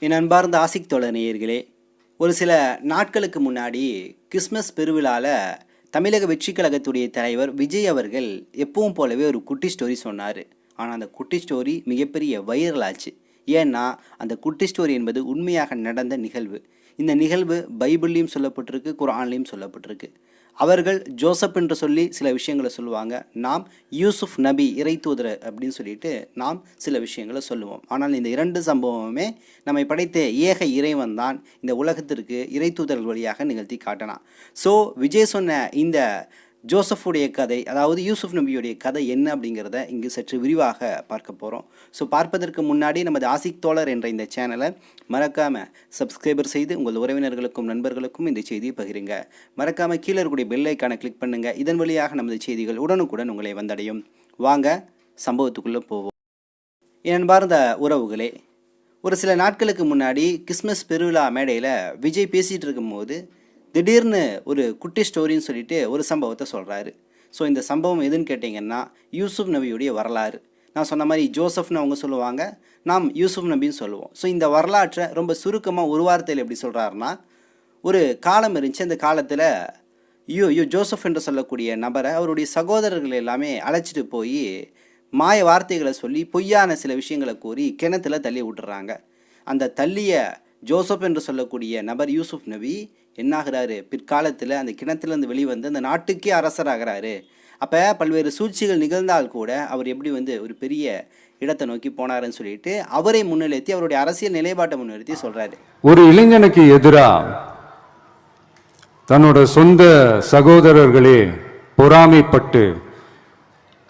என் அன்பார்ந்த ஆசிக் தோழர் நேயர்களே, ஒரு சில நாட்களுக்கு முன்னாடி கிறிஸ்மஸ் பெருவிழாவில் தமிழக வெற்றி கழகத்துடைய தலைவர் விஜய் அவர்கள் எப்பவும் போலவே ஒரு குட்டி ஸ்டோரி சொன்னார். ஆனால் அந்த குட்டி ஸ்டோரி மிகப்பெரிய வைரல் ஆச்சு. ஏன்னா அந்த குட்டி ஸ்டோரி என்பது உண்மையாக நடந்த நிகழ்வு. இந்த நிகழ்வு பைபிள்லையும் சொல்லப்பட்டிருக்கு, குர்ஆன்லையும் சொல்லப்பட்டிருக்கு. அவர்கள் ஜோசப் என்று சொல்லி சில விஷயங்களை சொல்லுவாங்க. நாம் யூசுப் நபி இறை தூதர் அப்படின்னு சொல்லிட்டு நாம் சில விஷயங்களை சொல்லுவோம். ஆனால் இந்த இரண்டு சம்பவமுமே நம்மை படைத்த ஏக இறைவன் தான் இந்த உலகத்திற்கு இறை தூதர்கள் வழியாக நிகழ்த்தி காட்டலாம். ஸோ விஜய் சொன்ன இந்த ஜோசஃபுடைய கதை, அதாவது யூசுப் நபியுடைய கதை என்ன அப்படிங்கிறத இங்கு சற்று விரிவாக பார்க்க போகிறோம். ஸோ பார்ப்பதற்கு முன்னாடி நமது ஆசிக் தோழர் என்ற இந்த சேனலை மறக்காமல் சப்ஸ்கிரைபர் செய்து உங்கள் உறவினர்களுக்கும் நண்பர்களுக்கும் இந்த செய்தியை பகிருங்க. மறக்காமல் கீழே இருக்கக்கூடிய பெல் ஐக்கானை கிளிக் பண்ணுங்கள். இதன் வழியாக நமது செய்திகள் உடனுக்குடன் உங்களை வந்தடையும். வாங்க சம்பவத்துக்குள்ளே போவோம். என் அன்பார்ந்த உறவுகளே, ஒரு சில நாட்களுக்கு முன்னாடி கிறிஸ்மஸ் பெருவிழா மேடையில் விஜய் பேசிகிட்டு இருக்கும்போது திடீர்னு ஒரு குட்டி ஸ்டோரின்னு சொல்லிட்டு ஒரு சம்பவத்தை சொல்கிறாரு. ஸோ இந்த சம்பவம் எதுன்னு கேட்டிங்கன்னா யூசுப் நபியுடைய வரலாறு. நான் சொன்ன மாதிரி ஜோசப்னு அவங்க சொல்லுவாங்க, நாம் யூசுப் நபின்னு சொல்லுவோம். ஸோ இந்த வரலாற்றை ரொம்ப சுருக்கமாக ஒரு வார்த்தையில் எப்படி சொல்கிறாருன்னா, ஒரு காலம் இருந்துச்சு. அந்த காலத்தில் ஜோசப் என்று சொல்லக்கூடிய நபரை அவருடைய சகோதரர்கள் எல்லாமே அழைச்சிட்டு போய் மாய வார்த்தைகளை சொல்லி பொய்யான சில விஷயங்களை கூறி கிணத்துல தள்ளி விட்டுறாங்க. அந்த தள்ளிய ஜோசப் என்று சொல்லக்கூடிய நபர் யூசுப் நபி என்னாகிறாரு, பிற்காலத்தில் அந்த கிணத்துலேருந்து வெளிவந்து அந்த நாட்டுக்கே அரசராகிறாரு. அப்போ பல்வேறு சூழ்ச்சிகள் நிகழ்ந்தால் கூட அவர் எப்படி ஒரு பெரிய இடத்தை நோக்கி போனாருன்னு சொல்லிட்டு அவரை முன்னிறுத்தி அவருடைய அரசியல் நிலைப்பாட்டை முன்னிறுத்தி சொல்கிறாரு. ஒரு இளைஞனுக்கு எதிராக தன்னோட சொந்த சகோதரர்களே பொறாமைப்பட்டு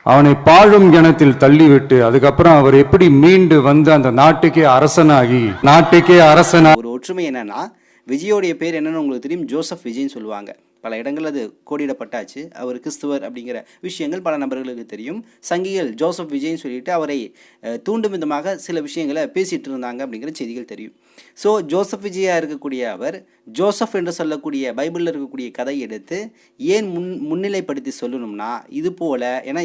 அவனை பாழும் கிணத்தில் தள்ளிவிட்டு அதுக்கப்புறம் அவர் எப்படி மீண்டு வந்து அந்த நாட்டுக்கே அரசனாகி ஒரு ஒற்றுமை என்னன்னா, விஜயோடைய பேர் என்னன்னு உங்களுக்கு தெரியும், ஜோசப் விஜய்ன்னு சொல்லுவாங்க. பல இடங்கள் அது கோடிடப்பட்டாச்சு. அவர் கிறிஸ்துவர் அப்படிங்கிற விஷயங்கள் பல நபர்களுக்கு தெரியும். சங்கிகள் ஜோசப் விஜய்ன்னு சொல்லிட்டு அவரை தூண்டும் விதமாக சில விஷயங்களை பேசிகிட்டு இருந்தாங்க அப்படிங்கிற செய்திகள் தெரியும். ஸோ ஜோசப் விஜயாக இருக்கக்கூடிய அவர் ஜோசப் என்று சொல்லக்கூடிய பைபிளில் இருக்கக்கூடிய கதை எடுத்து ஏன் முன்னிலைப்படுத்தி சொல்லணும்னா, இது போல் ஏன்னா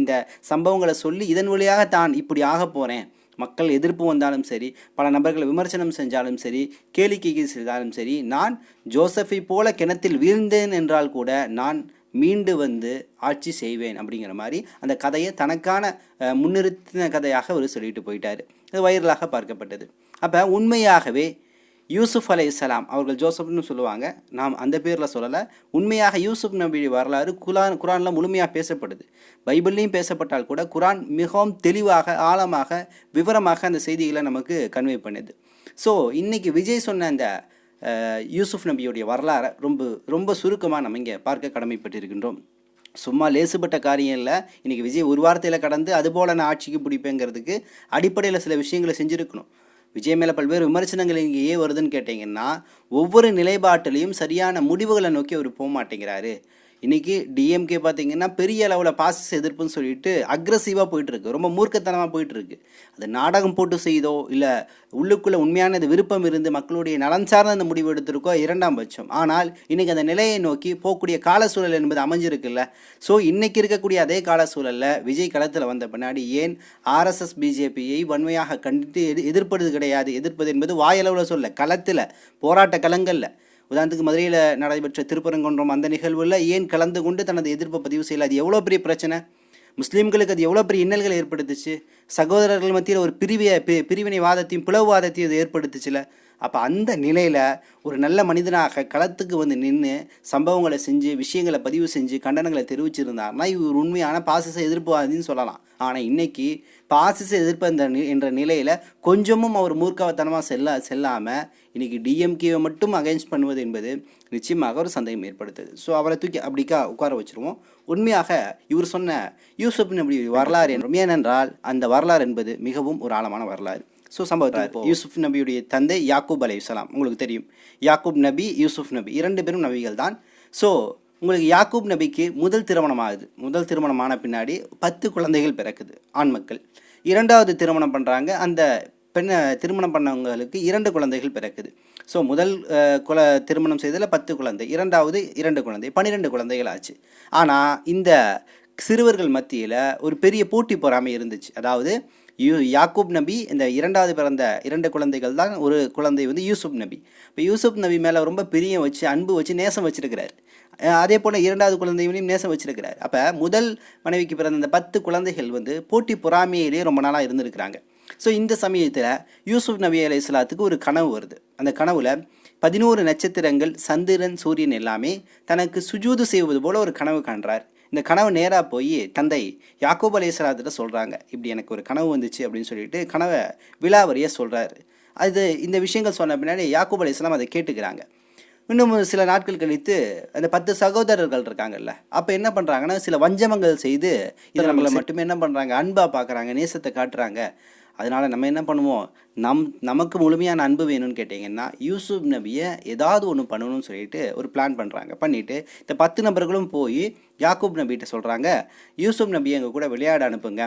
இந்த சம்பவங்களை சொல்லி இதன் வழியாக தான் இப்படி ஆக போகிறேன், மக்கள் எதிர்ப்பு வந்தாலும் சரி, பல நபர்களை விமர்சனம் செஞ்சாலும் சரி, கேளிக்கைக்கு செய்தாலும் சரி, நான் ஜோசஃபை போல கிணத்தில் வீழ்ந்தேன் என்றால் கூட நான் மீண்டு வந்து ஆட்சி செய்வேன் அப்படிங்கிற மாதிரி அந்த கதையை தனக்கான முன்னிறுத்தின கதையாக அவர் சொல்லிட்டு போயிட்டார். அது வைரலாக பார்க்கப்பட்டது. அப்போ உண்மையாகவே யூசுப் அலைஹிஸ்ஸலாம் அவர்கள் ஜோசப்னு சொல்லுவாங்க, நாம் அந்த பேரில் சொல்லலை. உண்மையாக யூசுப் நபியுடைய வரலாறு குரானில் முழுமையாக பேசப்படுது. பைபிள்லையும் பேசப்பட்டால் கூட குரான் மிகவும் தெளிவாக ஆழமாக விவரமாக அந்த செய்திகளை நமக்கு கன்வே பண்ணுது. ஸோ இன்றைக்கி விஜய் சொன்ன அந்த யூசுப் நபியுடைய வரலாறை ரொம்ப ரொம்ப சுருக்கமாக நம்ம இங்கே பார்க்க கடமைப்பட்டிருக்கின்றோம். சும்மா லேசுப்பட்ட காரியம் இல்லை. இன்றைக்கி விஜய் ஒரு வாரத்தையில் கடந்து அதுபோல் நான் ஆட்சிக்கு பிடிப்பேங்கிறதுக்கு அடிப்படையில் சில விஷயங்களை செஞ்சுருக்கணும். விஜய் மேலே பல்வேறு விமர்சனங்கள் இங்கே ஏன் வருதுன்னு கேட்டிங்கன்னா, ஒவ்வொரு நிலைப்பாட்டிலையும் சரியான முடிவுகளை நோக்கி அவர் போக மாட்டேங்கிறாரு. இன்றைக்கி டிஎம்கே பார்த்திங்கன்னா பெரிய அளவில் பாசிச எதிர்ப்புன்னு சொல்லிட்டு அக்ரஸிவாக போயிட்டுருக்கு, ரொம்ப மூர்க்கத்தனமாக போயிட்டுருக்கு. அது நாடகம் போட்டு செய்தோ இல்லை உள்ளுக்குள்ளே உண்மையான அது விருப்பம் இருந்து மக்களுடைய நலன் சார்ந்த அந்த முடிவு எடுத்திருக்கோ இரண்டாம் பட்சம். ஆனால் இன்றைக்கி அந்த நிலையை நோக்கி போகக்கூடிய கால சூழல் என்பது அமைஞ்சிருக்குல்ல. ஸோ இன்றைக்கி இருக்கக்கூடிய அதே கால சூழலில் விஜய் களத்தில் வந்த பின்னாடி ஏன் ஆர்எஸ்எஸ் பிஜேபியை வன்மையாக கண்டித்து எதிர்ப்பது கிடையாது. எதிர்ப்பது என்பது வாயளவில் சொல்ல, களத்தில் போராட்ட களங்களில், உதாரணத்துக்கு மதுரையில் நடைபெற்ற திருப்பரங்குன்றம் அந்த நிகழ்வில் ஏன் கலந்து கொண்டு தனது எதிர்ப்பை பதிவு செய்யல. அது எவ்வளோ பெரிய பிரச்சனை, முஸ்லீம்களுக்கு அது எவ்வளோ பெரிய இன்னல்களை ஏற்படுத்துச்சு, சகோதரர்கள் மத்தியில் ஒரு பிரிவினைவாதத்தையும் பிளவுவாதத்தையும் அது ஏற்படுத்துச்சுல. அப்போ அந்த நிலையில் ஒரு நல்ல மனிதனாக களத்துக்கு நின்று சம்பவங்களை செஞ்சு விஷயங்களை பதிவு செஞ்சு கண்டனங்களை தெரிவிச்சிருந்தார்னா இவர் உண்மையான பாசிச எதிர்ப்புவாதின்னு சொல்லலாம். ஆனால் இன்றைக்கி பாசிச எதிர்ப்பு என்ற நிலையில் கொஞ்சமும் அவர் மூர்க்கத்தனமாக செல்லாமல் இன்றைக்கி டிஎம்கேவை மட்டும் அகைன்ஸ்ட் பண்ணுவது என்பது நிச்சயமாக ஒரு சந்தேகம் ஏற்படுத்துது. ஸோ அவரை தூக்கி அப்படிக்கா உட்கார வச்சுருவோம். உண்மையாக இவர் சொன்ன யூசுப் நபி வரலாறு ஏனென்றால் அந்த வரலாறு என்பது மிகவும் ஒரு ஆழமான வரலாறு. ஸோ சம்பவத்தை யூசுப் நபியுடைய தந்தை யாக்கூப் அலைஹிஸ்ஸலாம் உங்களுக்கு தெரியும். யாக்கூப் நபி, யூசுப் நபி இரண்டு பேரும் நபிகள் தான். ஸோ உங்களுக்கு யாக்கூப் நபிக்கு முதல் திருமணம் ஆகுது. முதல் திருமணமான பின்னாடி 10 குழந்தைகள் பிறக்குது, ஆண் மக்கள். இரண்டாவது திருமணம் பண்ணுறாங்க. அந்த பெண்ணை திருமணம் பண்ணவங்களுக்கு 2 குழந்தைகள் பிறக்குது. ஸோ முதல் திருமணம் செய்ததில் 10 குழந்தை, இரண்டாவது 2 குழந்தை, 12 குழந்தைகள் ஆச்சு. ஆனால் இந்த சிறுவர்கள் மத்தியில் ஒரு பெரிய போட்டி பொறாமை இருந்துச்சு. அதாவது யாக்கூப் நபி இந்த இரண்டாவது பிறந்த 2 குழந்தைகள் தான். ஒரு குழந்தை வந்து யூசுப் நபி. இப்போ யூசுப் நபி மேலே ரொம்ப பிரியம் வச்சு அன்பு வச்சு நேசம் வச்சிருக்கிறார். அதே போல் 2வது குழந்தைகளையும் நேசம் வச்சிருக்கிறார். அப்போ முதல் மனைவிக்கு பிறந்த இந்த 10 குழந்தைகள் வந்து போட்டி பொறாமையிலேயே ரொம்ப நாளாக இருந்திருக்கிறாங்க. ஸோ இந்த சமயத்தில் யூசுப் நபி அலைஹிஸ்ஸலாத்துக்கு ஒரு கனவு வருது. அந்த கனவுல 11 நட்சத்திரங்கள், சந்திரன், சூரியன் எல்லாமே தனக்கு சுஜூது செய்வது போல ஒரு கனவு காண்றார். இந்த கனவு நேராக போய் தந்தை யாக்கூப் அலைஹிஸ்ஸலாத்திட்ட சொல்கிறாங்க, இப்படி எனக்கு ஒரு கனவு வந்துச்சு அப்படின்னு சொல்லிட்டு கனவை விலாவரியாக சொல்கிறாரு. இந்த விஷயங்கள் சொன்ன பின்னாடி யாக்கூப் அலைஹிஸ்ஸலாம் அதை கேட்டுக்கிறாங்க. இன்னும் சில நாட்கள் கழித்து அந்த 10 சகோதரர்கள் இருக்காங்கல்ல, அப்போ என்ன பண்ணுறாங்கன்னா சில வஞ்சமங்கள் செய்து நம்மளை மட்டுமே என்ன பண்ணுறாங்க, அன்பாக பார்க்குறாங்க, நேசத்தை காட்டுறாங்க. அதனால் நம்ம என்ன பண்ணுவோம், நமக்கு முழுமையான அன்பு வேணும்னு கேட்டிங்கன்னா யூசுப் நபியை ஏதாவது ஒன்று பண்ணணும்னு சொல்லிட்டு ஒரு பிளான் பண்ணுறாங்க. பண்ணிவிட்டு இந்த 10 நபர்களும் போய் யாக்கூப் நபிகிட்ட சொல்கிறாங்க, யூசுப் நபியை எங்கள் கூட விளையாட அனுப்புங்க,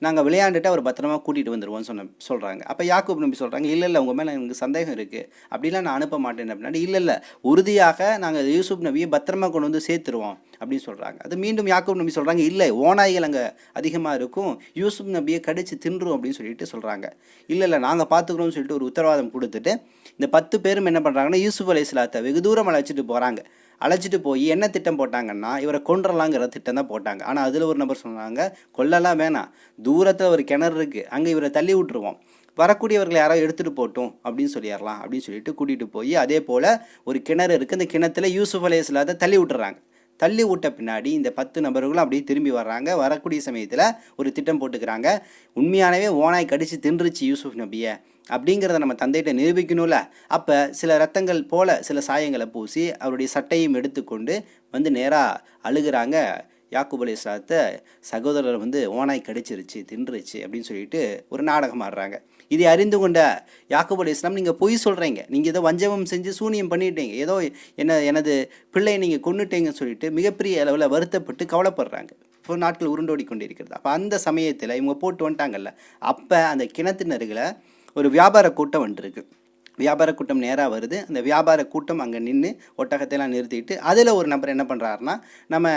நாங்கள் விளையாண்டுட்டு அவர் பத்திரமா கூட்டிகிட்டு வந்துடுவோம்னு சொல்கிறாங்க. அப்போ யாக்கூப் நபி சொல்கிறாங்க, இல்லை உங்கள் மேலே எனக்கு சந்தேகம் இருக்குது, அப்படிலாம் நான் அனுப்ப மாட்டேன் அப்படின்னா, இல்லை உறுதியாக நாங்கள் யூசுப் நபியை பத்திரமா கொண்டு வந்து சேர்த்துருவோம் அப்படின்னு சொல்கிறாங்க. அது மீண்டும் யாக்கூப் நபி சொல்கிறாங்க, இல்லை ஓநாய்கள் அங்கே அதிகமாக இருக்கும், யூசுப் நபியை கடித்து தின்றும் அப்படின்னு சொல்லிட்டு சொல்கிறாங்க. இல்லை நாங்கள் பார்த்துக்குறோம்னு சொல்லிட்டு ஒரு உத்தரவாதம் கொடுத்துட்டு இந்த 10 பேரும் என்ன பண்ணுறாங்கன்னா யூசுப் அலைஹிஸ்ஸலாத்தை வெகு தூரம் அழைச்சிட்டு போகிறாங்க. அழைச்சிட்டு போய் என்ன திட்டம் போட்டாங்கன்னா இவரை கொன்றலாங்கிற திட்டம் தான் போட்டாங்க. ஆனால் அதில் ஒரு நபர் சொன்னாங்க, கொல்லலாம் வேணாம், தூரத்தில் ஒரு கிணறு இருக்குது, அங்கே இவரை தள்ளி விட்டுருவோம், வரக்கூடியவர்களை யாரோ எடுத்துகிட்டு போட்டோம் அப்படின்னு சொல்லிடலாம் அப்படின்னு சொல்லிட்டு கூட்டிகிட்டு போய் அதே போல் ஒரு கிணறு இருக்குது, அந்த கிணத்துல யூசுப் அலைஹிஸ்ஸலாத்தை தள்ளி விட்டுறாங்க. தள்ளி விட்ட பின்னாடி இந்த 10 நபர்களும் அப்படியே திரும்பி வர்றாங்க. வரக்கூடிய சமயத்தில் ஒரு திட்டம் போட்டுக்கிறாங்க, உண்மையானவே ஓனாய் கடிச்சு தின்றுச்சு யூசுப் நபியை அப்படிங்கிறத நம்ம தந்தைகிட்ட நிரூபிக்கணும்ல. அப்போ சில ரத்தங்கள் போல சில சாயங்களை பூசி அவருடைய சட்டையும் எடுத்துக்கொண்டு வந்து நேராக அழுகிறாங்க. யாக்கூப் அலைஹிஸ்ஸலாத்தை சகோதரர் வந்து ஓனாய் கடிச்சிருச்சு தின்றுச்சு அப்படின்னு சொல்லிட்டு ஒரு நாடகம் ஆடுறாங்க. இதை அறிந்து கொண்ட யாக்கூப் அலைஹிஸ்ஸலாம், நீங்கள் பொய் சொல்கிறீங்க, நீங்கள் ஏதோ வஞ்சகம் செஞ்சு சூனியம் பண்ணிட்டீங்க, ஏதோ எனது பிள்ளையை நீங்கள் கொன்னுட்டீங்கன்னு சொல்லிட்டு மிகப்பெரிய அளவில் வருத்தப்பட்டு கவலைப்படுறாங்க. இப்போ நாட்கள் உருண்டோடி கொண்டு இருக்கிறது. அப்போ அந்த சமயத்தில் இவங்க போட்டு வந்துட்டாங்கல்ல, அப்போ அந்த கிணத்தினர்களை ஒரு வியாபார கூட்டம் வந்துருக்கு. வியாபார கூட்டம் நேராக வருது. அந்த வியாபார கூட்டம் அங்கே நின்று ஒட்டகத்தையெல்லாம் நிறுத்திட்டு அதில் ஒரு நபர் என்ன பண்ணுறாருன்னா, நம்ம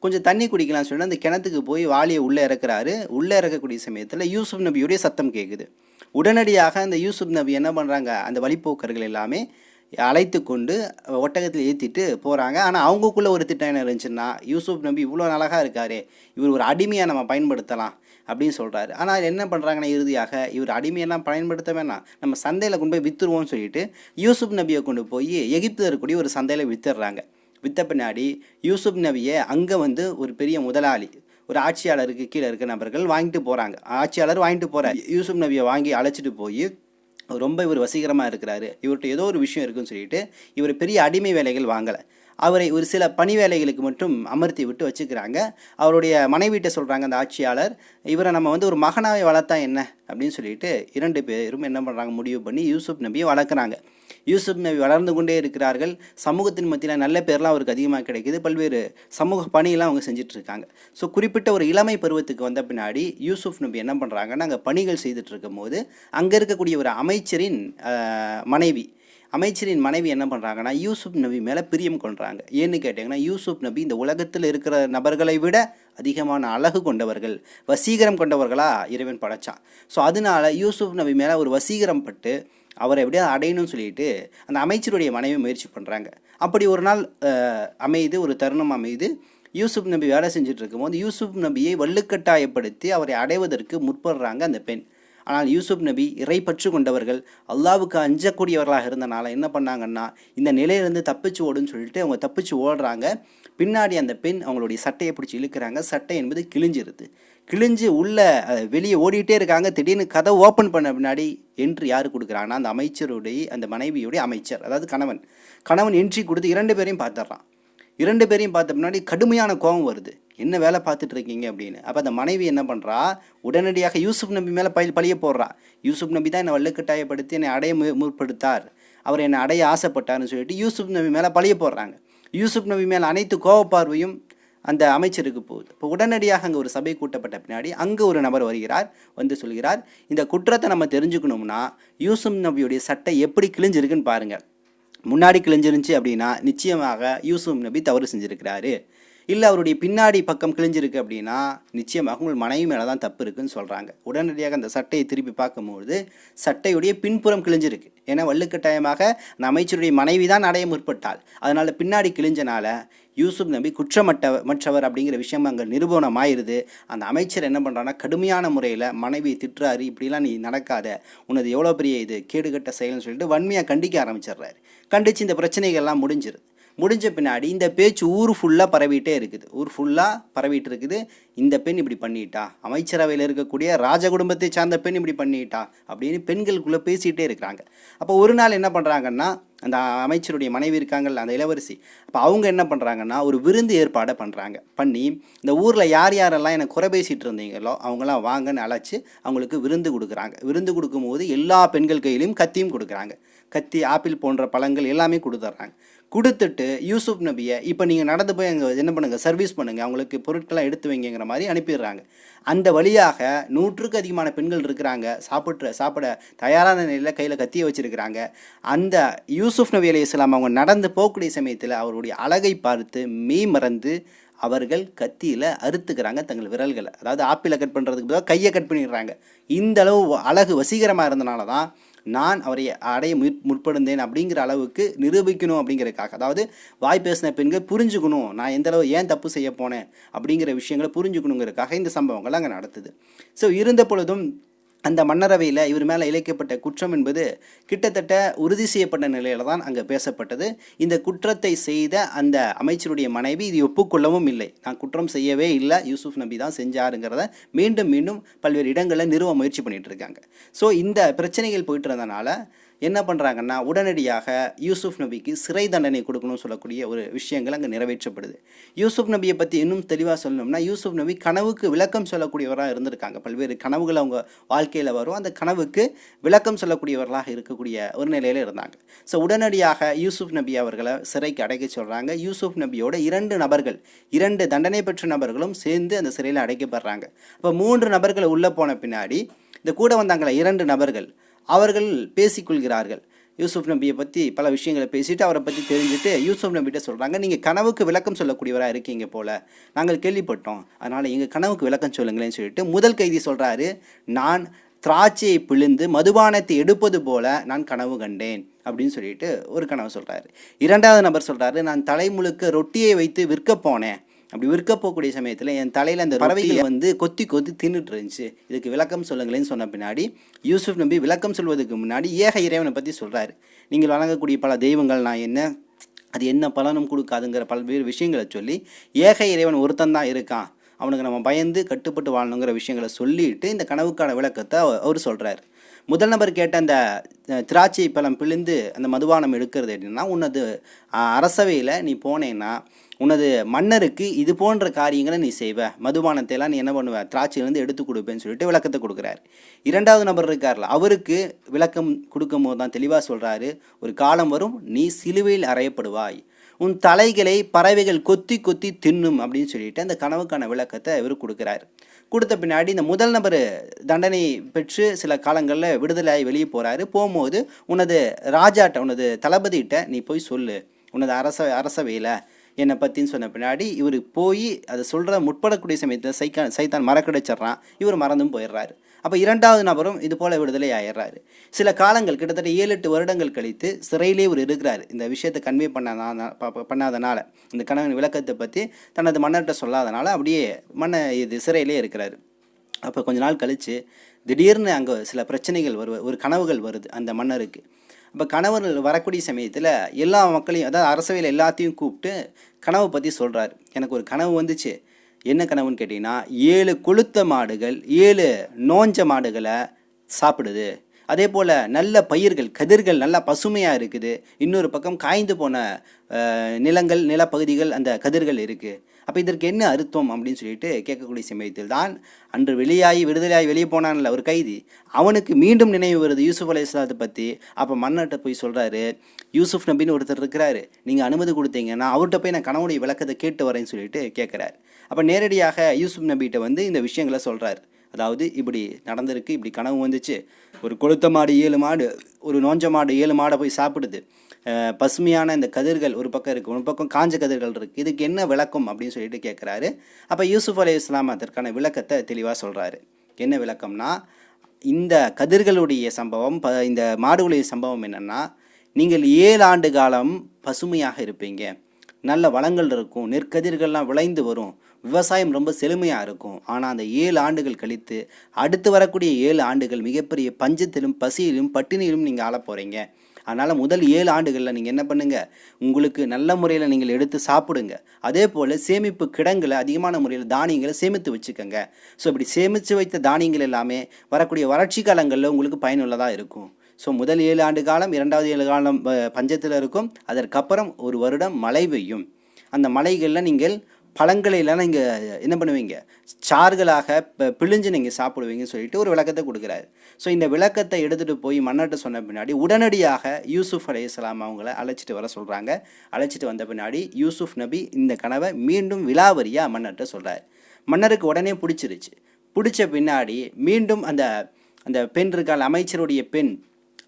கொஞ்சம் தண்ணி குடிக்கலாம்னு சொல்லிட்டு அந்த கிணத்துக்கு போய் வாளியை உள்ளே இறக்குறாரு. உள்ளே இறக்கக்கூடிய சமயத்தில் யூசுப் நபியுடைய சத்தம் கேட்குது. உடனடியாக அந்த யூசுப் நபி என்ன பண்ணுறாங்க, அந்த வழிப்போக்கர்கள் எல்லாமே அழைத்து கொண்டு ஒட்டகத்தில் ஏற்றிட்டு போகிறாங்க. ஆனால் அவங்களுக்குள்ள ஒரு திட்டம் என்ன இருந்துச்சுன்னா, யூசுப் நபி இவ்வளோ அழகாக இருக்காரு, இவர் ஒரு அடிமையாக நம்ம பயன்படுத்தலாம் அப்படின்னு சொல்கிறாரு. ஆனால் என்ன பண்ணுறாங்கன்னா இறுதியாக இவர் அடிமையெல்லாம் பயன்படுத்த வேணாம், நம்ம சந்தையில் கொண்டு போய் விற்றுருவோம்னு சொல்லிட்டு யூசுப் நபியை கொண்டு போய் எகிப்தில் இருக்கக்கூடிய ஒரு சந்தையில் விற்றுடுறாங்க. விற்ற பின்னாடி யூசுப் நபியை அங்கே வந்து ஒரு பெரிய முதலாளி, ஒரு ஆட்சியாளருக்கு கீழே இருக்க நபர்கள் வாங்கிட்டு போகிறாங்க. ஆட்சியாளர் வாங்கிட்டு போகிறார். யூசுப் நபியை வாங்கி அழைச்சிட்டு போய் ரொம்ப இவர் வசீகரமாக இருக்கிறாரு, இவர்கிட்ட ஏதோ ஒரு விஷயம் இருக்குன்னு சொல்லிட்டு இவர் பெரிய அடிமை வேலைகள் வாங்கலை, அவரை ஒரு சில பணி வேலைகளுக்கு மட்டும் அமர்த்தி விட்டு வச்சுக்கிறாங்க. அவருடைய மனைவிட்ட சொல்கிறாங்க அந்த ஆட்சியாளர், இவரை நம்ம வந்து ஒரு மகனாவை வளர்த்தா என்ன அப்படின்னு சொல்லிட்டு 2 பேரும் என்ன பண்ணுறாங்க, முடிவு பண்ணி யூசுப் நபியை வளர்க்குறாங்க. யூசுப் நபி வளர்ந்து கொண்டே இருக்கிறார்கள். சமூகத்தின் மத்தியில் நல்ல பேர்லாம் அவருக்கு அதிகமாக கிடைக்கிது. பல்வேறு சமூக பணியெல்லாம் அவங்க செஞ்சிட்ருக்காங்க. ஸோ குறிப்பிட்ட ஒரு இளமை பருவத்துக்கு வந்த பின்னாடி யூசுப் நபி என்ன பண்ணுறாங்கன்னா, அங்கே பணிகள் செய்துட்டு இருக்கும் போது அங்கே இருக்கக்கூடிய ஒரு அமைச்சரின் மனைவி என்ன பண்ணுறாங்கன்னா யூசுப் நபி மேலே பிரியம் கொள்கிறாங்க. ஏன்னு கேட்டிங்கன்னா, யூசுப் நபி இந்த உலகத்தில் இருக்கிற நபர்களை விட அதிகமான அழகு கொண்டவர்கள், வசீகரம் கொண்டவர்களாக இறைவன் படைச்சான். ஸோ அதனால யூசுப் நபி மேலே ஒரு வசீகரம் பட்டு அவரை எப்படியாவது அடையணும்னு சொல்லிட்டு அந்த அமைச்சருடைய மனைவி முயற்சி பண்ணுறாங்க. அப்படி ஒரு நாள் ஒரு தருணம் அமைது. யூசுப் நபி வேலை செஞ்சுட்டு இருக்கும்போது யூசுப் நபியை வள்ளுக்கட்டாயப்படுத்தி அவரை அடைவதற்கு முற்படுறாங்க அந்த பெண். ஆனால் யூசுப் நபி இறை பற்று கொண்டவர்கள், அல்லாவுக்கு அஞ்சக்கூடியவர்களாக இருந்தனால என்ன பண்ணாங்கன்னா, இந்த நிலையிலேருந்து தப்பிச்சு ஓடுன்னு சொல்லிட்டு அவங்க தப்பிச்சு ஓடுறாங்க. பின்னாடி அந்த பெண் அவங்களுடைய சட்டையை பிடிச்சி இழுக்கிறாங்க. சட்டை என்பது கிழிஞ்சு வெளியே ஓடிட்டே இருக்காங்க. திடீர்னு கதை ஓப்பன் பண்ண பின்னாடி என்ட்ரி யார் கொடுக்குறாங்கன்னா, அந்த மனைவியுடைய அமைச்சர், அதாவது கணவன் என்ட்ரி கொடுத்து 2 பேரையும் பார்த்துட்றான். 2 பேரையும் பார்த்த பின்னாடி கடுமையான கோபம் வருது, என்ன வேலை பார்த்துட்டு இருக்கீங்க அப்படின்னு. அப்போ அந்த மனைவி என்ன பண்ணுறா, உடனடியாக யூசுப் நபி மேலே பழிய போடுறா. யூசுப் நபி தான் என்னை வள்ளுக்கட்டாயப்படுத்தி என்னை அடைய முற்படுத்தார், அவர் என்னை அடைய ஆசைப்பட்டார்னு சொல்லிட்டு யூசுப் நபி மேலே பழிய போடுறாங்க. யூசுப் நபி மேலே அனைத்து கோபப்பார்வையும் அந்த அமைச்சருக்கு போகுது. இப்போ உடனடியாக அங்கே ஒரு சபை கூட்டப்பட்ட பின்னாடி அங்கே ஒரு நபர் வருகிறார், வந்து சொல்கிறார், இந்த குற்றத்தை நம்ம தெரிஞ்சுக்கணும்னா யூசுப் நபியுடைய சட்டை எப்படி கிழிஞ்சிருக்குன்னு பாருங்கள். முன்னாடி கிழிஞ்சிருந்துச்சு அப்படின்னா நிச்சயமாக யூசுப் நபி தவறு செஞ்சுருக்கிறாரு. இல்லை அவருடைய பின்னாடி பக்கம் கிழிஞ்சிருக்கு அப்படின்னா நிச்சயமாக உங்கள் மனைவி மேலே தான் தப்பு இருக்குன்னு சொல்கிறாங்க. உடனடியாக அந்த சட்டையை திருப்பி பார்க்கும்பொழுது சட்டையுடைய பின்புறம் கிழிஞ்சிருக்கு. ஏன்னா வள்ளுக்கட்டாயமாக அந்த அமைச்சருடைய மனைவி தான் அடைய முற்பட்டாள். அதனால் பின்னாடி கிழிஞ்சனால யூசுப் நபி குற்றமற்றவர் அப்படிங்கிற விஷயம் அங்கே நிரூபணம் ஆயிடுது. அந்த அமைச்சர் என்ன பண்ணுறான்னா கடுமையான முறையில் மனைவியை திட்டுறாரு, இப்படிலாம் நீ நடக்காத, உனது எவ்வளோ பெரிய இது கேடுகட்ட செயல்னு சொல்லிட்டு வன்மையாக கண்டிக்க ஆரம்பிச்சிடுறாரு. கண்டித்து இந்த பிரச்சனைகள்லாம் முடிஞ்ச பின்னாடி இந்த பேச்சு ஊர் ஃபுல்லாக பரவிட்டே இருக்குது. ஊர் ஃபுல்லாக பரவிட்டு இருக்குது. இந்த பெண் இப்படி பண்ணிட்டா, அமைச்சரவையில் இருக்கக்கூடிய ராஜ குடும்பத்தை சார்ந்த பெண் இப்படி பண்ணிட்டா அப்படின்னு பெண்களுக்குள்ளே பேசிகிட்டே இருக்கிறாங்க. அப்போ ஒரு நாள் என்ன பண்ணுறாங்கன்னா, அந்த அமைச்சருடைய மனைவி இருக்காங்கல்ல அந்த இளவரசி, அப்போ அவங்க என்ன பண்ணுறாங்கன்னா ஒரு விருந்து ஏற்பாடை பண்ணி இந்த ஊரில் யார் யாரெல்லாம் எனக்கு குறை பேசிகிட்டு இருந்தீங்களோ அவங்களாம் வாங்கன்னு அழைச்சி அவங்களுக்கு விருந்து கொடுக்குறாங்க. விருந்து கொடுக்கும்போது எல்லா பெண்கள் கையிலையும் கத்தியும் கொடுக்குறாங்க. கத்தி, ஆப்பிள் போன்ற பழங்கள் எல்லாமே கொடுத்துட்றாங்க. கொடுத்துட்டு யூசுப் நபியை இப்போ நீங்கள் நடந்து போய் அங்கே என்ன பண்ணுங்கள், சர்வீஸ் பண்ணுங்கள், அவங்களுக்கு பொருட்கள்லாம் எடுத்து வைங்கிற மாதிரி அனுப்பிடுறாங்க. அந்த வழியாக 100க்கு அதிகமான பெண்கள் இருக்கிறாங்க. சாப்பிட தயாரான நிலையில் கையில் கத்தியை வச்சுருக்கிறாங்க. அந்த யூசுப் நபி அலைஹிஸ்ஸலாம் அவங்க நடந்து போகக்கூடிய சமயத்தில் அவருடைய அழகை பார்த்து மெய் மறந்து அவர்கள் கத்தியில் அறுத்துக்கிறாங்க தங்கள் விரல்களை. அதாவது ஆப்பிளை கட் பண்ணுறதுக்கு பதிலாக கையை கட் பண்ணிடுறாங்க. இந்த அளவு அழகு வசீகரமாக இருந்தனால தான் நான் அவரை அடைய முற்படுந்தேன் அப்படிங்கிற அளவுக்கு நிரூபிக்கணும் அப்படிங்கிறதுக்காக, அதாவது வாய் பேசின பெண்கள் புரிஞ்சுக்கணும் நான் எந்த அளவு ஏன் தப்பு செய்ய போனேன் அப்படிங்கிற விஷயங்களை புரிஞ்சுக்கணுங்கிறதுக்காக இந்த சம்பவங்கள் அங்கே நடத்துது. ஸோ இருந்த பொழுதும் அந்த மன்னரவையில் இவர் மேலே இழைக்கப்பட்ட குற்றம் என்பது கிட்டத்தட்ட உறுதி செய்யப்பட்ட நிலையில் தான் அங்கே பேசப்பட்டது. இந்த குற்றத்தை செய்த அந்த அமைச்சருடைய மனைவி இது ஒப்புக்கொள்ளவும் இல்லை. நான் குற்றம் செய்யவே இல்லை, யூசுப் நபி தான் செஞ்சாருங்கிறத மீண்டும் மீண்டும் பல்வேறு இடங்களில் நிறுவ முயற்சி பண்ணிகிட்டு இருக்காங்க. ஸோ இந்த பிரச்சனைகள் போயிட்டு இருந்தனால என்ன பண்ணுறாங்கன்னா உடனடியாக யூசுப் நபிக்கு சிறை தண்டனை கொடுக்கணும்னு சொல்லக்கூடிய ஒரு விஷயங்கள் அங்கே நிறைவேற்றப்படுது. யூசுப் நபியை பற்றி இன்னும் தெளிவாக சொல்லணும்னா, யூசுப் நபி கனவுக்கு விளக்கம் சொல்லக்கூடியவராக இருந்திருக்காங்க. பல்வேறு கனவுகள் அவங்க வாழ்க்கையில் வரும். அந்த கனவுக்கு விளக்கம் சொல்லக்கூடியவர்களாக இருக்கக்கூடிய ஒரு நிலையில் இருந்தாங்க. ஸோ உடனடியாக யூசுப் நபி அவர்களை சிறைக்கு அடைக்க சொல்கிறாங்க. யூசுப் நபியோட 2 தண்டனை பெற்ற நபர்களும் சேர்ந்து அந்த சிறையில் அடைக்கப்படுறாங்க. அப்போ 3 நபர்கள் உள்ளே போன பின்னாடி இந்த கூட வந்தாங்களே 2 நபர்கள் அவர்கள் பேசிக்கொள்கிறார்கள். யூசுப் நபியை பற்றி பல விஷயங்களை பேசிட்டு அவரை பற்றி தெரிஞ்சுட்டு யூசுப் நபிகிட்ட சொல்கிறாங்க, நீங்கள் கனவுக்கு விளக்கம் சொல்லக்கூடியவராக இருக்கீங்க போல் நாங்கள் கேள்விப்பட்டோம், அதனால் எங்கள் கனவுக்கு விளக்கம் சொல்லுங்களேன்னு சொல்லிட்டு முதல் கைதி சொல்கிறாரு, நான் திராட்சையை பிழிந்து மதுபானத்தை எடுப்பது போல நான் கனவு கண்டேன் அப்படின்னு சொல்லிட்டு ஒரு கனவு சொல்கிறாரு. 2வது நபர் சொல்கிறாரு, நான் தலை முழுக்க ரொட்டியை வைத்து விற்க போனேன், அப்படி விற்க போகக்கூடிய சமயத்தில் என் தலையில் அந்த பறவைகளை வந்து கொத்தி தின்னுட்டு இருந்துச்சு, இதுக்கு விளக்கம் சொல்லுங்களேன்னு சொன்ன பின்னாடி யூசுப் நபி விளக்கம் சொல்வதற்கு முன்னாடி ஏக இறைவனை பற்றி சொல்கிறாரு. நீங்கள் வழங்கக்கூடிய பல தெய்வங்கள் நான் என்ன, அது என்ன பலனும் கொடுக்காதுங்கிற பல்வேறு விஷயங்களை சொல்லி ஏக இறைவன் ஒருத்தன் தான் இருக்கான், அவனுக்கு நம்ம பயந்து கட்டுப்பட்டு வாழணுங்கிற விஷயங்களை சொல்லிட்டு இந்த கனவுக்கான விளக்கத்தை அவர் சொல்கிறார். முதல் நபர் கேட்ட அந்த திராட்சை பழம் பிழிந்து அந்த மதுபானம் எடுக்கிறது அப்படின்னா, உனது அரசவையில் நீ போனேன்னா உனது மன்னருக்கு இது போன்ற காரியங்களை நீ செய்வ, மதுபானத்தையெல்லாம் நீ என்ன பண்ணுவ, திராட்சையிலேருந்து எடுத்து கொடுப்பேன்னு சொல்லிட்டு விளக்கத்தை கொடுக்குறாரு. 2வது நபர் இருக்கார்ல, அவருக்கு விளக்கம் கொடுக்கும் போது தான் தெளிவாக சொல்கிறாரு, ஒரு காலம் வரும் நீ சிலுவையில் அறையப்படுவாய், உன் தலைகளை பறவைகள் கொத்தி தின்னும் அப்படின்னு சொல்லிட்டு அந்த கனவுக்கான விளக்கத்தை இவர் கொடுக்குறாரு. கொடுத்த பின்னாடி இந்த முதல் நபர் தண்டனை பெற்று சில காலங்களில் விடுதலையாகி வெளியே போகிறாரு. போகும்போது உனது ராஜாட்ட, உனது தளபதிகிட்ட நீ போய் சொல்லு உனது அரசவையில் என்னை பற்றின்னு சொன்ன பின்னாடி இவர் போய் அதை சொல்கிற முற்படக்கூடிய சமயத்தில் சைத்தான் மறக்கடிச்சிட்றான். இவர் மறந்தும் போயிடுறாரு. அப்போ 2வது நபரும் இது போல் விடுதலை ஆயிடுறாரு. சில காலங்கள் கிட்டத்தட்ட 7-8 வருடங்கள் கழித்து சிறையிலே இவர் இருக்கிறார். இந்த விஷயத்தை கன்வே பண்ணாதனால, இந்த கணவன் விளக்கத்தை பற்றி தனது மன்னர்கிட்ட சொல்லாதனால அப்படியே சிறையிலே இருக்கிறாரு. அப்போ கொஞ்ச நாள் கழித்து திடீர்னு அங்கே சில பிரச்சனைகள் ஒரு கனவுகள் வருது அந்த மன்னருக்கு. அப்போ கணவர்கள் வரக்கூடிய சமயத்தில் எல்லா மக்களையும், அதாவது அரசவையில் எல்லாத்தையும் கூப்பிட்டு கனவை பற்றி சொல்கிறார். எனக்கு ஒரு கனவு வந்துச்சு, என்ன கனவுன்னு கேட்டிங்கன்னா 7 கொழுத்த மாடுகள் 7 நோஞ்ச மாடுகளை சாப்பிடுது, அதே போல் நல்ல பயிர்கள் கதிர்கள் நல்லா பசுமையாக இருக்குது, இன்னொரு பக்கம் காய்ந்து போன நிலப்பகுதிகள் அந்த கதிர்கள் இருக்குது. அப்போ இதற்கு என்ன அர்த்தம் அப்படின்னு சொல்லிட்டு கேட்கக்கூடிய சமயத்தில் தான் அன்று விடுதலையாகி வெளியே போனான்ல ஒரு கைதி, அவனுக்கு மீண்டும் நினைவு வருது யூசுப் அலைஹிஸ்ஸலாத்தை பற்றி. அப்போ மன்னர்கிட்ட போய் சொல்கிறாரு, யூசுப் நபின்னு ஒருத்தர் இருக்கிறாரு, நீங்கள் அனுமதி கொடுத்தீங்கன்னா அவர்கிட்ட போய் நான் கனவுடைய விளக்கத்தை கேட்டு வரேன்னு சொல்லிட்டு கேட்குறாரு. அப்போ நேரடியாக யூசுப் நபிகிட்ட வந்து இந்த விஷயங்களை சொல்கிறார். அதாவது இப்படி நடந்திருக்கு, இப்படி கனவு வந்துச்சு, ஒரு கொளுத்த மாடு 7 மாடு, ஒரு நோஞ்ச மாடு 7 மாடை போய் சாப்பிடுது, பசுமையான இந்த கதிர்கள் ஒரு பக்கம் இருக்குது, ஒரு பக்கம் காஞ்ச கதிர்கள் இருக்குது, இதுக்கு என்ன விளக்கம் அப்படின்னு சொல்லிட்டு கேட்குறாரு. அப்போ யூசுப் அலைஹிஸ்ஸலாம் அதற்கான விளக்கத்தை தெளிவாக சொல்கிறாரு. என்ன விளக்கம்னா, இந்த கதிர்களுடைய சம்பவம், இந்த மாடுகளுடைய சம்பவம் என்னென்னா, நீங்கள் 7 ஆண்டு காலம் பசுமையாக இருப்பீங்க, நல்ல வளங்கள் இருக்கும், நெற்கதிர்கள்லாம் விளைந்து வரும், விவசாயம் ரொம்ப செழுமையாக இருக்கும். ஆனால் அந்த 7 ஆண்டுகள் கழித்து அடுத்து வரக்கூடிய 7 ஆண்டுகள் மிகப்பெரிய பஞ்சத்திலும் பசியிலும் பட்டினியிலும் நீங்கள் ஆள போகிறீங்க. அதனால் முதல் 7 ஆண்டுகளில் நீங்கள் என்ன பண்ணுங்கள், உங்களுக்கு நல்ல முறையில் நீங்கள் எடுத்து சாப்பிடுங்க. அதே போல் சேமிப்பு கிடங்கில் அதிகமான முறையில் தானியங்களை சேமித்து வச்சுக்கோங்க. ஸோ இப்படி சேமித்து வைத்த தானியங்கள் எல்லாமே வரக்கூடிய வறட்சி காலங்களில் உங்களுக்கு பயனுள்ளதாக இருக்கும். ஸோ முதல் 7 ஆண்டு காலம், 2வது 7 காலம் பஞ்சத்தில் இருக்கும். அதற்கப்புறம் ஒரு வருடம் மழை பெய்யும். அந்த மலைகளில் நீங்கள் பழங்களையெல்லாம் நீங்கள் என்ன பண்ணுவீங்க, சாறுகளாக பிழிஞ்சு நீங்கள் சாப்பிடுவீங்கன்னு சொல்லிட்டு ஒரு விளக்கத்தை கொடுக்குறாரு. ஸோ இந்த விளக்கத்தை எடுத்துகிட்டு போய் மன்னர்கிட்ட சொன்ன பின்னாடி உடனடியாக யூசுப் அலைஹிஸ்ஸலாம் அவங்கள அழைச்சிட்டு வர சொல்கிறாங்க. அழைச்சிட்டு வந்த பின்னாடி யூசுப் நபி இந்த கனவை மீண்டும் விலாவரியாக மன்னர்கிட்ட சொல்கிறார். மன்னருக்கு உடனே பிடிச்சிருச்சு. பிடிச்ச பின்னாடி மீண்டும் அந்த அந்த பெண் இருக்கால், அமைச்சருடைய பெண்,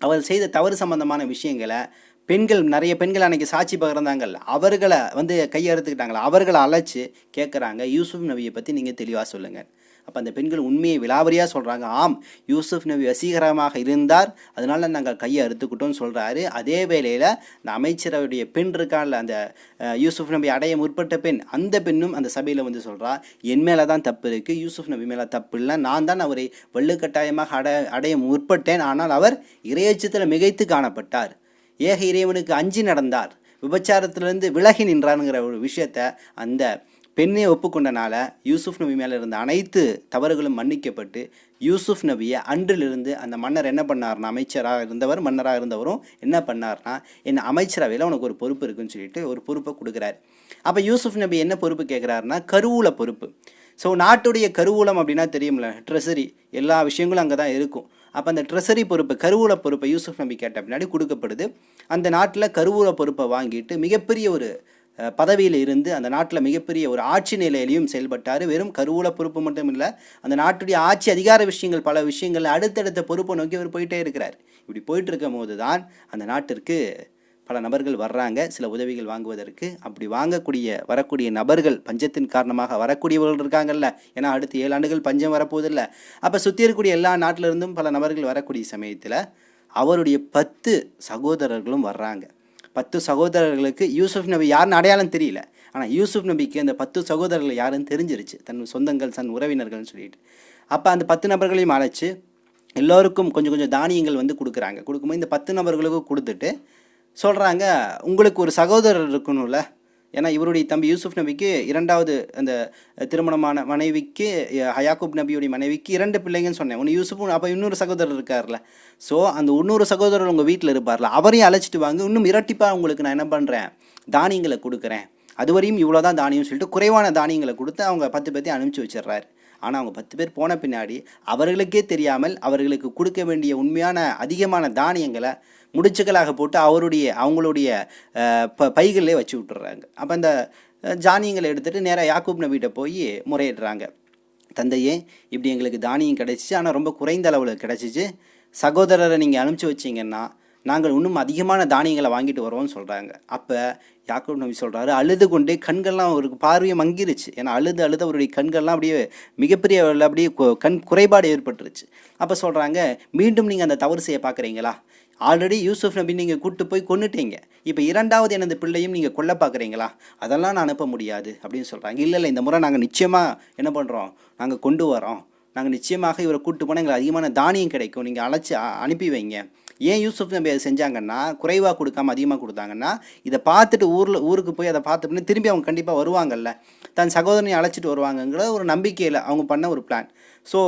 அவள் செய்த தவறு சம்பந்தமான விஷயங்களை பெண்கள், நிறைய பெண்கள் அன்றைக்கி சாட்சி பகிர்ந்தாங்கல்ல, அவர்களை வந்து கையெடுத்துக்கிட்டாங்களா, அவர்களை அழைச்சி கேட்குறாங்க, யூசுப் நபியை பற்றி நீங்கள் தெளிவாக சொல்லுங்கள். அப்போ அந்த பெண்கள் உண்மையை விலாவரியாக சொல்கிறாங்க. ஆம், யூசுப் நபி வசீகரமாக இருந்தார், அதனால் நாங்கள் கையை அறுத்துக்கிட்டோம்னு சொல்கிறாரு. அதே வேளையில் அந்த அமைச்சருடைய பெண் இருக்கான்ல, அந்த யூசுப் நபி அடைய முற்பட்ட பெண், அந்த பெண்ணும் அந்த சபையில் வந்து சொல்கிறா, என் மேலே தான் தப்பு இருக்குது, யூசுப் நபி மேலே தப்பு இல்லை, நான் தான் அவரை வள்ளுக்கட்டாயமாக அடைய முற்பட்டேன், ஆனால் அவர் இறையச்சத்தில் மிகைத்து காணப்பட்டார், ஏக இறைவனுக்கு அஞ்சி நடந்தார், விபச்சாரத்திலிருந்து விலகி நின்றாருங்கிற ஒரு விஷயத்தை அந்த பெண்ணை ஒப்புக்கொண்டனால யூசுப் நபி மேலே இருந்த அனைத்து தவறுகளும் மன்னிக்கப்பட்டு யூசுப் நபியை அன்றிலிருந்து அந்த மன்னர் என்ன பண்ணார்னா, அமைச்சராக இருந்தவர், மன்னராக இருந்தவரும் என்ன பண்ணார்னா, என்ன அமைச்சரவையில் உனக்கு ஒரு பொறுப்பு இருக்குன்னு சொல்லிட்டு ஒரு பொறுப்பை கொடுக்குறாரு. அப்போ யூசுப் நபி என்ன பொறுப்பு கேட்குறாருனா, கருவூல பொறுப்பு. ஸோ நாட்டுடைய கருவூலம் அப்படின்னா தெரியும்ல, ட்ரெஸரி, எல்லா விஷயங்களும் அங்கே தான் இருக்கும். அப்போ அந்த ட்ரெஸரி பொறுப்பு, கருவூல பொறுப்பை யூசுப் நபி கேட்ட பின்னாடி கொடுக்கப்படுது. அந்த நாட்டில் கருவூல பொறுப்பை வாங்கிட்டு மிகப்பெரிய ஒரு பதவியில் இருந்து அந்த நாட்டில் மிகப்பெரிய ஒரு ஆட்சி நிலையிலையும் செயல்பட்டார். வெறும் கருவூல பொறுப்பு மட்டும் இல்லை, அந்த நாட்டுடைய ஆட்சி அதிகார விஷயங்கள், பல விஷயங்கள் அடுத்தடுத்த பொறுப்பை நோக்கி அவர் போயிட்டே இருக்கிறார். இப்படி போயிட்டு இருக்கும் போது தான் அந்த நாட்டிற்கு பல நபர்கள் வர்றாங்க சில உதவிகள் வாங்குவதற்கு. அப்படி வரக்கூடிய நபர்கள், பஞ்சத்தின் காரணமாக வரக்கூடியவர்கள் இருக்காங்கல்ல, ஏன்னா அடுத்து 7 ஆண்டுகள் பஞ்சம் வரப்போதில்லை. அப்போ சுற்றி இருக்கக்கூடிய எல்லா நாட்டிலிருந்தும் பல நபர்கள் வரக்கூடிய சமயத்தில் அவருடைய 10 சகோதரர்களும் வர்றாங்க. 10 சகோதரர்களுக்கு யூசுப் நபி யாருன்னு அடையாளம் தெரியல, ஆனால் யூசுப் நபிக்கு அந்த 10 சகோதரர்கள் யாருன்னு தெரிஞ்சிருச்சு, தன் சொந்தங்கள், தன் உறவினர்கள்னு சொல்லிட்டு. அப்போ அந்த 10 நபர்களையும் அழைச்சி எல்லோருக்கும் கொஞ்சம் கொஞ்சம் தானியங்கள் வந்து கொடுக்குறாங்க. கொடுக்கும்போது இந்த 10 நபர்களுக்கும் கொடுத்துட்டு சொல்கிறாங்க, உங்களுக்கு ஒரு சகோதரர் இருக்கணும்ல, ஏன்னா இவருடைய தம்பி யூசுப் நபிக்கு 2வது அந்த திருமணமான மனைவிக்கு, யாக்கூப் நபியுடைய மனைவிக்கு 2 பிள்ளைங்கன்னு சொன்னேன், ஒன்று யூசுஃபும், அப்போ இன்னொரு சகோதரர் இருக்கார்ல. ஸோ அந்த இன்னொரு சகோதரர் உங்கள் வீட்டில் இருப்பார்ல, அவரையும் அழைச்சிட்டு வாங்க, இன்னும் இரட்டிப்பாக உங்களுக்கு நான் என்ன பண்ணுறேன், தானியங்களை கொடுக்குறேன், அதுவரையும் இவ்வளோ தான் தானியம் சொல்லிட்டு குறைவான தானியங்களை கொடுத்து அவங்க 10 பேர்த்தையும் அனுப்பிச்சி வச்சிடுறாரு. ஆனால் அவங்க 10 பேர் போன பின்னாடி அவர்களுக்கே தெரியாமல் அவர்களுக்கு கொடுக்க வேண்டிய உண்மையான அதிகமான தானியங்களை முடிச்சுக்களாக போட்டு அவங்களுடைய பைகளிலே வச்சு விட்டுறாங்க. அப்போ அந்த தானியங்களை எடுத்துகிட்டு நேராக யாக்கூப் நபிகிட்ட போய் முறையிடுறாங்க, தந்தையே இப்படி எங்களுக்கு தானியம் கிடச்சிச்சு, ஆனால் ரொம்ப குறைந்த அளவில் கிடச்சிச்சு, சகோதரரை நீங்கள் அனுப்பிச்சி வச்சிங்கன்னா நாங்கள் இன்னும் அதிகமான தானியங்களை வாங்கிட்டு வரோம்னு சொல்கிறாங்க. அப்போ யாக்கூப் நபி சொல்கிறாரு, அழுது கொண்டே கண்கள்லாம் அவருக்கு பார்வையை மங்கிருச்சு, ஏன்னா அழுது அவருடைய கண்கள்லாம் அப்படியே மிகப்பெரிய அப்படியே கண் குறைபாடு ஏற்பட்டுருச்சு. அப்போ சொல்கிறாங்க, மீண்டும் நீங்கள் அந்த தவறு செய்ய பார்க்குறீங்களா, ஆல்ரெடி யூசுப் நபி நீங்கள் கூப்பிட்டு போய் கொன்னுட்டீங்க, இப்போ 2வது எனது பிள்ளையும் நீங்கள் கொல்ல பார்க்குறீங்களா, அதெல்லாம் நான் அனுப்ப முடியாது அப்படின்னு சொல்கிறாங்க. இல்லை இந்த முறை நாங்கள் நிச்சயமாக என்ன பண்ணுறோம், நாங்கள் கொண்டு வரோம், நாங்கள் நிச்சயமாக இவரை கூப்பிட்டு போனால் எங்களுக்கு அதிகமான தானியம் கிடைக்கும், நீங்கள் அழைச்சி அனுப்பி வைங்க. ஏன் யூசுப் நபி அதை செஞ்சாங்கன்னா, குறைவாக கொடுக்காம அதிகமாக கொடுத்தாங்கன்னா, இதை பார்த்துட்டு ஊருக்கு போய் அதை பார்த்துட்டு திரும்பி அவங்க கண்டிப்பாக வருவாங்கல்ல, தன் சகோதரனை அழைச்சிட்டு வருவாங்கங்கிற ஒரு நம்பிக்கையில் அவங்க பண்ண ஒரு பிளான். ஸோ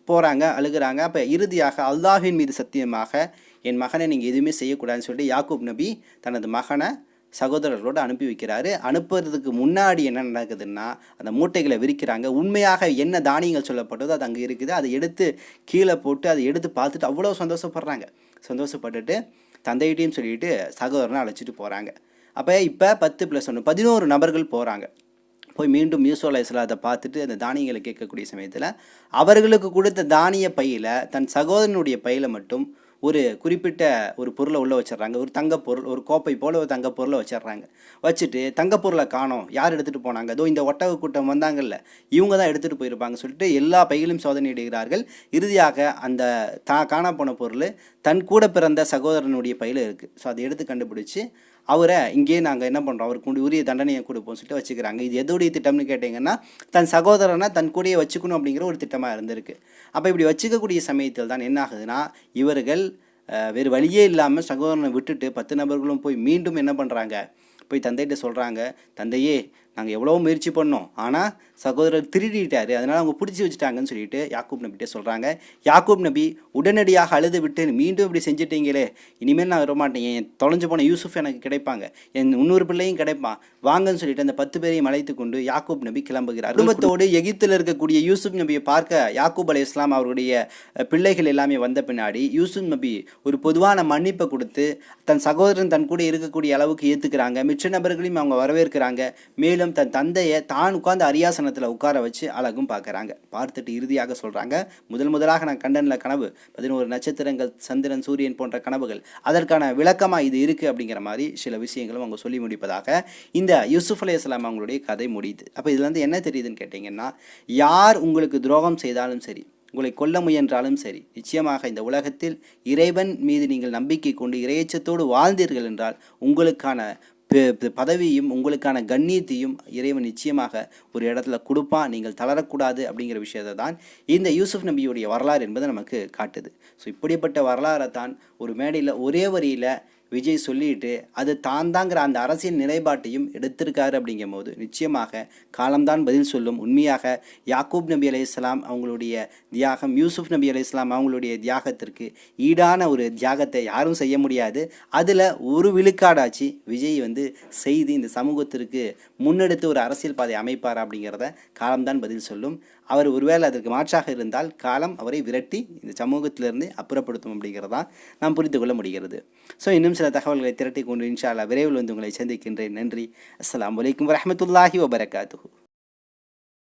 போகிறாங்க, அழுகிறாங்க. அப்போ இறுதியாக அல்லாஹ்வின் மீது சத்தியமாக என் மகனை நீங்கள் எதுவுமே செய்யக்கூடாதுன்னு சொல்லிட்டு யாக்கூப் நபி தனது மகனை சகோதரர்களோடு அனுப்பி வைக்கிறாரு. அனுப்புறதுக்கு முன்னாடி என்ன நடக்குதுன்னா, அந்த மூட்டைகளை விரிக்கிறாங்க. உண்மையாக என்ன தானியங்கள் சொல்லப்பட்டதோ அது அங்கே இருக்குது, அதை எடுத்து கீழே போட்டு அதை எடுத்து பார்த்துட்டு அவ்வளோ சந்தோஷப்பட்டுட்டு தந்தையிட்டையும் சொல்லிட்டு சகோதரனை அழைச்சிட்டு போகிறாங்க. அப்போ இப்போ 10 + 1 11 நபர்கள் போகிறாங்க. போய் மீண்டும் யூசுப் அலைஹிஸ்ஸலாத்தை பார்த்துட்டு அந்த தானியங்களை கேட்கக்கூடிய சமயத்தில் அவர்களுக்கு கொடுத்த தானிய பையில் தன் சகோதரனுடைய பையில் மட்டும் ஒரு குறிப்பிட்ட ஒரு பொருளை உள்ளே வச்சிடுறாங்க. ஒரு தங்கப்பொருள், ஒரு கோப்பை போல் ஒரு தங்கப்பொருளை வச்சிடுறாங்க. வச்சுட்டு தங்கப்பொருளை காணோம், யார் எடுத்துகிட்டு போனாங்க, அதோ இந்த ஒட்டக கூட்டம் வந்தாங்கல்ல, இவங்க தான் எடுத்துகிட்டு போயிருப்பாங்க சொல்லிட்டு எல்லா பையிலும் சோதனையிடுகிறார்கள். இறுதியாக அந்த காணா போன பொருள் தன் கூட பிறந்த சகோதரனுடைய பையில் இருக்குது. ஸோ அதை எடுத்து கண்டுபிடிச்சி அவரை இங்கேயே நாங்கள் என்ன பண்ணுறோம், அவருக்கு உரிய தண்டனையை கொடுப்போம் சொல்லிட்டு வச்சுக்கிறாங்க. இது எதோடைய திட்டம்னு கேட்டிங்கன்னா, தன் சகோதரனை தன் கூடயே வச்சுக்கணும் அப்படிங்கிற ஒரு திட்டமாக இருந்திருக்கு. அப்போ இப்படி வச்சுக்கக்கூடிய சமயத்தில் தான் என்ன ஆகுதுன்னா, இவர்கள் வேறு வழியே இல்லாமல் சகோதரனை விட்டுட்டு 10 நபர்களும் போய் மீண்டும் என்ன பண்ணுறாங்க, போய் தந்தைகிட்ட சொல்கிறாங்க, தந்தையே நாங்கள் எவ்வளோ முயற்சி பண்ணோம், ஆனால் சகோதரர் திருடிட்டார், அதனால் அவங்க பிடிச்சி வச்சுட்டாங்கன்னு சொல்லிட்டு யாக்கூப் நபிகிட்ட சொல்கிறாங்க. யாக்கூப் நபி உடனடியாக அழுது விட்டு, மீண்டும் இப்படி செஞ்சிட்டீங்களே, இனிமேல் நான் வரமாட்டேன், என் தொலைஞ்சு போன யூசுஃப் எனக்கு கிடைப்பாங்க, என் 300 பிள்ளையும் கிடைப்பான், வாங்கன்னு சொல்லிட்டு அந்த 10 பேரையும் அழைத்து கொண்டு யாக்கூப் நபி கிளம்புகிறார். குடும்பத்தோடு எகிப்தில் இருக்கக்கூடிய யூசுப் நபியை பார்க்க யாக்கூப் அலைஹிஸ்ஸலாம் அவருடைய பிள்ளைகள் எல்லாமே வந்த பின்னாடி யூசுப் நபி ஒரு பொதுவான மன்னிப்பை கொடுத்து தன் சகோதரன் தன் கூட இருக்கக்கூடிய அளவுக்கு ஏற்றுக்கிறாங்க. மிச்ச நபர்களையும் அவங்க வரவேற்கிறாங்க. மேலும் தன் தந்தையை தான் உட்கார்ந்து அரியாசனத்தில் உட்கார வச்சு அழகும் பார்க்குறாங்க. பார்த்துட்டு இறுதியாக சொல்கிறாங்க, முதலாக நான் கண்டனில் கனவு 11 நட்சத்திரங்கள், சந்திரன், சூரியன் போன்ற கனவுகள், அதற்கான விளக்கமாக இது இருக்குது அப்படிங்கிற மாதிரி சில விஷயங்களும் அவங்க சொல்லி முடிப்பதாக இந்த யூசுப் அலைஹிஸ்ஸலாம் அவங்களுடைய கதை முடியுது. அப்போ இதுலேருந்து என்ன தெரியுதுன்னு கேட்டிங்கன்னா, யார் உங்களுக்கு துரோகம் செய்தாலும் சரி, உங்களை கொல்ல முயன்றாலும் சரி, நிச்சயமாக இந்த உலகத்தில் இறைவன் மீது நீங்கள் நம்பிக்கை கொண்டு இறையச்சத்தோடு வாழ்ந்தீர்கள் என்றால் உங்களுக்கான பதவியும் உங்களுக்கான கண்ணியத்தையும் இறைவன் நிச்சயமாக ஒரு இடத்துல கொடுப்பான். நீங்கள் தளரக்கூடாது அப்படிங்கிற விஷயத்தை தான் இந்த யூசுப் நபியுடைய வரலாறு என்பதை நமக்கு காட்டுது. ஸோ இப்படிப்பட்ட வரலாறை தான் ஒரு மேடையில் ஒரே வரியில் விஜய் சொல்லிட்டு அது தான் தாங்கிற அந்த அரசியல் நிலைப்பாட்டையும் எடுத்திருக்காரு. அப்படிங்கும் போது நிச்சயமாக காலம்தான் பதில் சொல்லும். உண்மையாக யாக்கூப் நபி அலைஹிஸ்ஸலாம் அவங்களுடைய தியாகம், யூசுப் நபி அலைஹிஸ்ஸலாம் அவங்களுடைய தியாகத்திற்கு ஈடான ஒரு தியாகத்தை யாரும் செய்ய முடியாது. அதில் ஒரு விழுக்காடாச்சு விஜய் செய்து இந்த சமூகத்திற்கு முன்னெடுத்து ஒரு அரசியல் பாதை அமைப்பார் அப்படிங்கிறத காலம்தான் பதில் சொல்லும். அவர் ஒருவேளை அதற்கு மாற்றாக இருந்தால் காலம் அவரை விரட்டி இந்த சமூகத்திலிருந்து அப்புறப்படுத்தும் அப்படிங்கிறதான் நாம் புரிந்து கொள்ள முடிகிறது. ஸோ இன்னும் சில தகவல்களை திரட்டி கொண்டு இன்ஷா அல்லாஹ் விரைவில் உங்களை சந்திக்கின்றேன். நன்றி. அஸ்ஸலாமு அலைக்கும் வரஹ்மத்துல்லாஹி வபரகாத்துஹு.